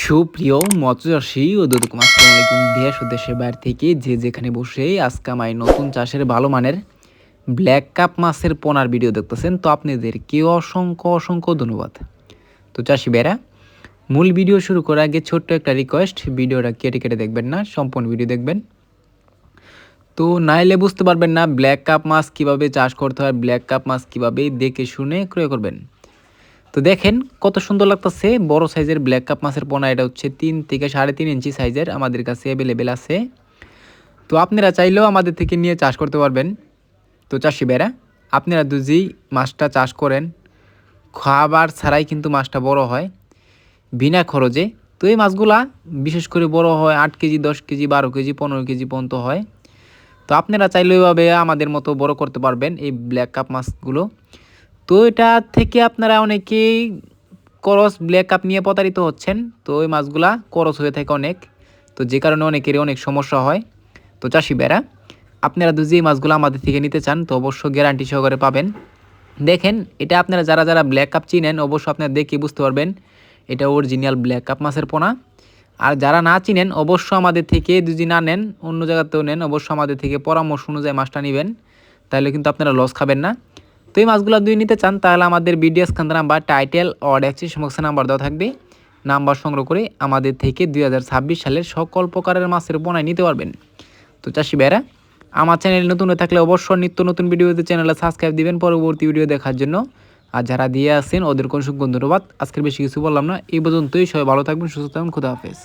সুপ্রিয় মৎস্যচাষী ও দর্শক, আসসালামু আলাইকুম। দেশ ও দেশের বাইরে থেকে যে যেখানে বসে আজকে আমার নতুন চাষের ভালো মানের ব্ল্যাক কাপ মাছের পোনার ভিডিও দেখতেছেন, তো আপনাদেরকে অসংখ্য অসংখ্য ধন্যবাদ। তো চাষি ভাইরা, মূল ভিডিও শুরু করার আগে ছোট্ট একটা রিকোয়েস্ট, ভিডিওটা কেটে কেটে দেখবেন না, সম্পূর্ণ ভিডিও দেখবেন। তো নাইলে বুঝতে পারবেন না ব্ল্যাক কাপ মাছ কীভাবে চাষ করতে হয়, ব্ল্যাক কাপ মাছ কীভাবে দেখে শুনে ক্রয় করবেন। তো দেখেন কত সুন্দর লাগতেছে, বড় সাইজের ব্ল্যাক কাপ মাছের পোনা। এটা হচ্ছে 3 থেকে 3.5 ইঞ্চি সাইজের, আমাদের কাছে অ্যাভেলেবেল আছে। তো আপনারা চাইলেও আমাদের থেকে নিয়ে চাষ করতে পারবেন। তো চাষি ভাইরা, আপনারা যদি মাছটা চাষ করেন, খাবার ছাড়াই কিন্তু মাছটা বড় হয় বিনা খরচে। তো এই মাছগুলা বিশেষ করে বড় হয় 8 কেজি, 10 কেজি, 12 কেজি, 15 কেজি পর্যন্ত হয়। তো আপনারা চাইলে ওইভাবে আমাদের মতো বড় করতে পারবেন এই ব্ল্যাক কাপ মাছগুলো। তো এটা থেকে আপনারা অনেকেই করস ব্ল্যাক কাপ নিয়ে প্রতারিত হচ্ছেন। তো ওই মাছগুলা করস হয়ে থাকে অনেক, তো যে কারণে অনেকেরই অনেক সমস্যা হয়। তো চাষি ভাইরা, আপনারা যদি এই মাছগুলো আমাদের থেকে নিতে চান তো অবশ্যই গ্যারান্টি সহকারে পাবেন। দেখেন, এটা আপনারা যারা যারা ব্ল্যাক কাপ চিনেন অবশ্যই আপনারা দেখে বুঝতে পারবেন এটা অরিজিনাল ব্ল্যাক কাপ মাছের পোনা। আর যারা না চিনেন অবশ্যই আমাদের থেকে, যদি না নেন অন্য জায়গাতেও নেন, অবশ্যই আমাদের থেকে পরামর্শ অনুযায়ী মাছটা নেবেন, তাহলে কিন্তু আপনারা লস খাবেন না। তো এই মাছগুলো যদি নিতে চান তাহলে আমাদের ভিডিও স্ক্যান নাম্বার, টাইটেল ও ডেসক্রিপশন নাম্বার দেওয়া থাকবে। নাম্বার সংগ্রহ করে আমাদের থেকে 2026 সালের সকল প্রকারের মাছের পোনা নিতে পারবেন। তো চাষি ভাইরা, আমার চ্যানেল নতুন হয়ে থাকলে অবশ্যই নিত্য নতুন ভিডিওতে চ্যানেলে সাবস্ক্রাইব দিবেন পরবর্তী ভিডিও দেখার জন্য। আর যারা দিয়ে আসেন ওদেরকে অসংখ্য ধন্যবাদ। আজকের বেশি কিছু বললাম না, এই পর্যন্তই। সবাই ভালো থাকবেন, সুস্থ থাকবেন, খুদা হাফেজ।